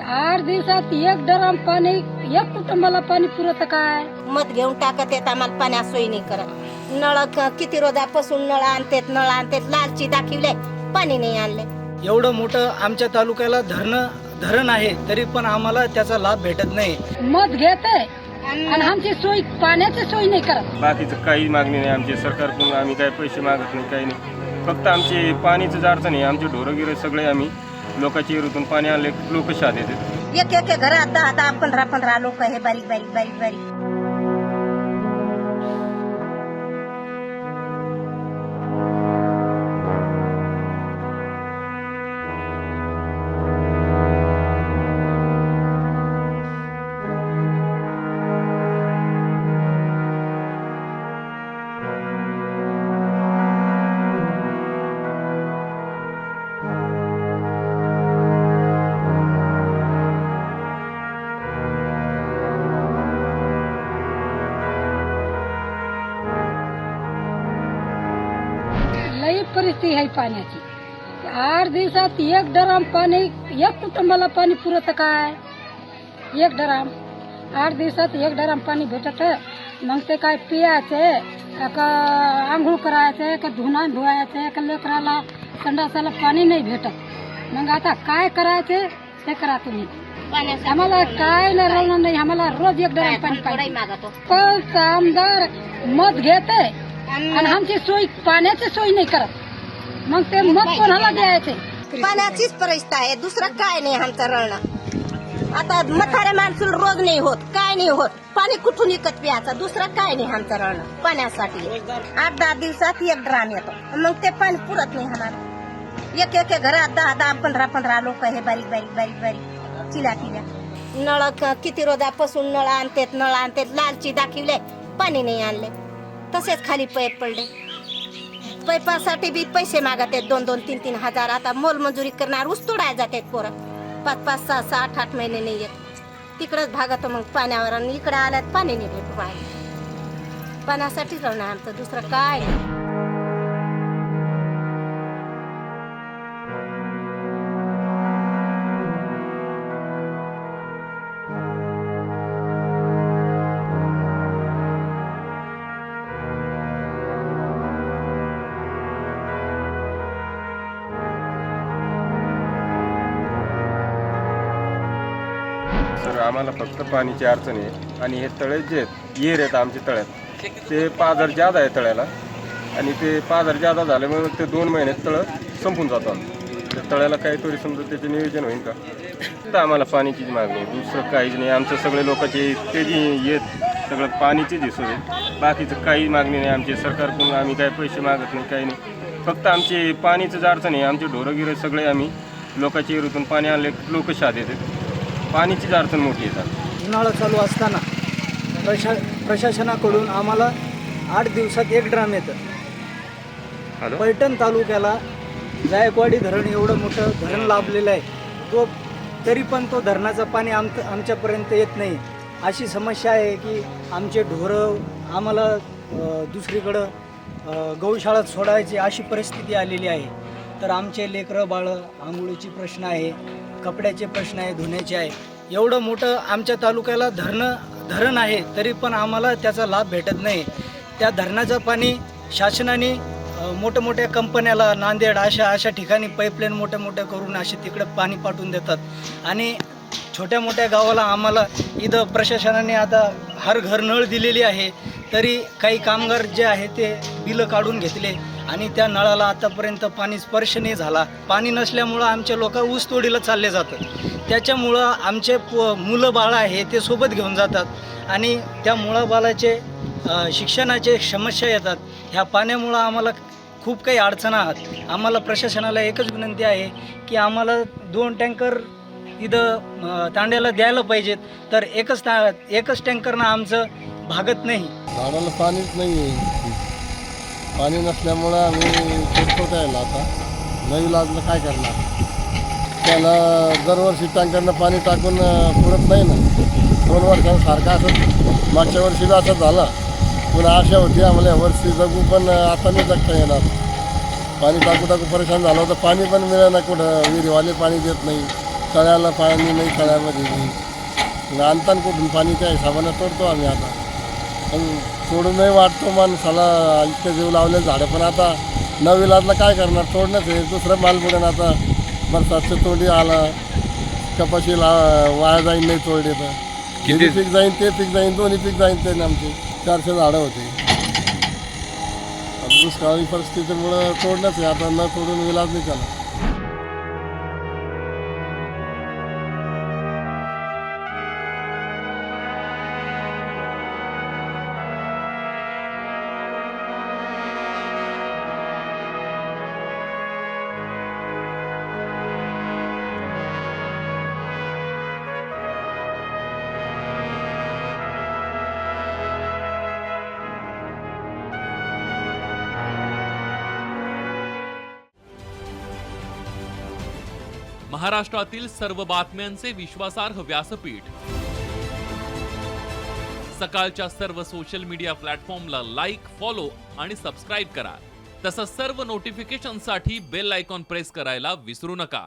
8 दिवसात एक ड्रम पाणी एक कुटुंबाला पाणी पुरत काय? मत घेऊन टाकत येत आम्हाला पाण्या सोयी नाही करत. नळ किती रोजापासून नळ आणतात लालची दाखवले पाणी नाही आणले. एवढं मोठं आमच्या तालुक्याला धरण आहे तरी पण आम्हाला त्याचा लाभ भेटत नाही. मत घेते आणि आमची सोय पाण्याची सोय नाही करत. बाकीचं काही मागणी नाही आमची सरकारकडून. आम्ही काही पैसे मागत नाही, काही नाही. फक्त आमची पाणीच अडचण आहे. आमचे ढोरं गिरे सगळे आम्ही लोकांच्या विहिरीतून पाणी आणले. लोक शाद येतात. एक घरात 10 15 लोक हे बारीक. लई परिस्थिती आहे पाण्याची. 8 दिवसात एक ड्रम पाणी एक कुटुंबाला पाणी पुरत काय? एक ड्रम 8 दिवसात एक ड्रम पाणी भेटत. मग ते काय पियाचे का आंघोळ करायचे का धुणं धुवायचे का लेकराला संडासाला पाणी नाही भेटत. मग आता काय करायचे ते करा तुम्ही. आम्हाला काय नाही राहणार नाही. आम्हाला रोज एक ड्रम पाणी पाहिजे. पण आमदार मत घेते आणि आमची सोय पाण्याची सोय नाही करत. मग ते मत कोणाला द्यायचे? पाण्याचीच परिस्थिती आहे, दुसरं काय नाही आमचं रळणं. आता म्हाताऱ्या माणसाला रोग नाही होत, काय नाही होत. पाणी कुठून विकत प्यायचं? दुसरं काय नाही आमचं रळणं पाण्यासाठी. 8-10 दिवसात एक ड्राम येतो. मग ते पाणी पुरत नाही आम्हाला. एक घरात 10 15 लोक हे बारीक चिल्या. नळ किती रोजापासून नळ आणतात लालची दाखवले पाणी नाही आणले. तसेच खाली पैप पडले. पैपासाठी बी पैसे मागत आहेत 2-2 3-3 हजार. आता मोलमजुरी करणार ऊसतोडाय जातात पोरं. 5-5 6-6 8-8 महिने नाही येत. तिकडंच भागत मग पाण्यावर. आणि इकडे आल्यात पाणी नाही भेटू पाहिजे. पाण्यासाठी राहणार आमचं, दुसरं काय नाही. सर आम्हाला फक्त पाणीची अडचण आहे. आणि हे तळे जे आहेत येर आहेत आमच्या तळ्यात, ते पाझर जादा आहे तळ्याला. आणि ते पाझर जादा झाल्यामुळे ते 2 महिन्यात तळं संपून जातो. त्या तळ्याला काहीतरी समजा त्याचे नियोजन होईल का? तर आम्हाला पाणीचीच मागणी आहे, दुसरं काहीच नाही. आमचं सगळे लोकांचे ते जी येत सगळं पाणीचीच हिस्सो आहे. बाकीचं काही मागणी नाही आमची सरकारकडून. आम्ही काही पैसे मागत नाही, काही नाही. फक्त आमची पाणीचीच अडचण आहे. आमचे ढोरं गिरे सगळे आम्ही लोकांच्या विहिरीतून पाणी आणले. लोक शाद येतात. पाणीचीच अडचण मोठी येतात. उन्हाळा चालू असताना प्रशासनाकडून आम्हाला 8 दिवसात एक ड्राम येतं. पैठण तालुक्याला जायकवाडी धरण एवढं मोठं धरण लाभलेलं आहे. तरी पण तो धरणाचं पाणी आमच्यापर्यंत येत नाही. अशी समस्या आहे की आमचे ढोरं आम्हाला दुसरीकडं गौशाळात सोडायची अशी परिस्थिती आलेली आहे. तर आमचे लेकरं बाळं आंघोळीची प्रश्न आहे, कपड्याचे प्रश्न आहे, धुण्याचे आहे. एवढं मोठं आमच्या तालुक्याला धरण आहे तरी पण आम्हाला त्याचा लाभ भेटत नाही. त्या धरणाचं पाणी शासनाने मोठ्या कंपन्याला नांदेड अशा ठिकाणी पाईपलाईन मोठ्या करून असे तिकडे पाणी पाठवून देतात. आणि छोट्या मोठ्या गावाला आम्हाला इथं प्रशासनाने आता हर घर नळ दिलेली आहे. तरी काही कामगार जे आहे ते बिलं काढून घेतले आणि त्या नळाला आतापर्यंत पाणी स्पर्श नाही झाला. पाणी नसल्यामुळं आमचे लोक ऊस तोडीला चालले जातात. त्याच्यामुळं आमचे मुलं बाळं आहे ते सोबत घेऊन जातात आणि त्या मुलं बाळाचे शिक्षणाचे समस्या येतात. ह्या पाण्यामुळं आम्हाला खूप काही अडचणी आहेत. आम्हाला प्रशासनाला एकच विनंती आहे की आम्हाला 2 टँकर इथं तांड्याला द्यायला पाहिजेत. तर एकच टँकरनं आमचं भागत नाही. झाडाला पाणीच नाही आहे. पाणी नसल्यामुळं आम्ही करतो त्याला. आता नवी लाजलं काय करणार? त्याला दरवर्षी टँकरनं पाणी टाकून पुरत नाही ना. 2 वर्षांसारखं असं मागच्या वर्षी बी असं झालं. पुन्हा आशा होती आम्हाला यावर्षी जगू, पण आता नाही जगता येणार. पाणी टाकू परेशान झालं होतं. पाणी पण मिळेना कुठं. विहिरीवाले पाणी देत नाही. तळ्याला पाणी नाही, तळ्यामध्ये नाही. मग आणताना कुठून पाणी त्या हिशोबानं तोडतो आम्ही आता. पण तोडूनही वाटतो माणसाला, इतके जीव लावले झाडं, पण आता नविलाजला काय करणार, तोडणंच आहे. दुसरं माल बुडेन आता. बरसातचं तोंडी आला, कपाशी वाया जाईन नाही तोडले तर. किती पीक जाईन, ते पीक जाईन, दोन्ही पीक जाईन. ते आमचे 400 झाडं होते. दुष्काळी परिस्थितीमुळं तोडणंच आहे आता, न तोडून विलाज नाही त्याला. महाराष्ट्रातील सर्व बातम्यांचे विश्वासार्ह व्यासपीठ, सकाळच्या सर्व सोशल मीडिया प्लॅटफॉर्मला लाईक, फॉलो आणि सबस्क्राईब करा. तसंच सर्व नोटिफिकेशनसाठी बेल आयकॉन प्रेस करायला विसरू नका.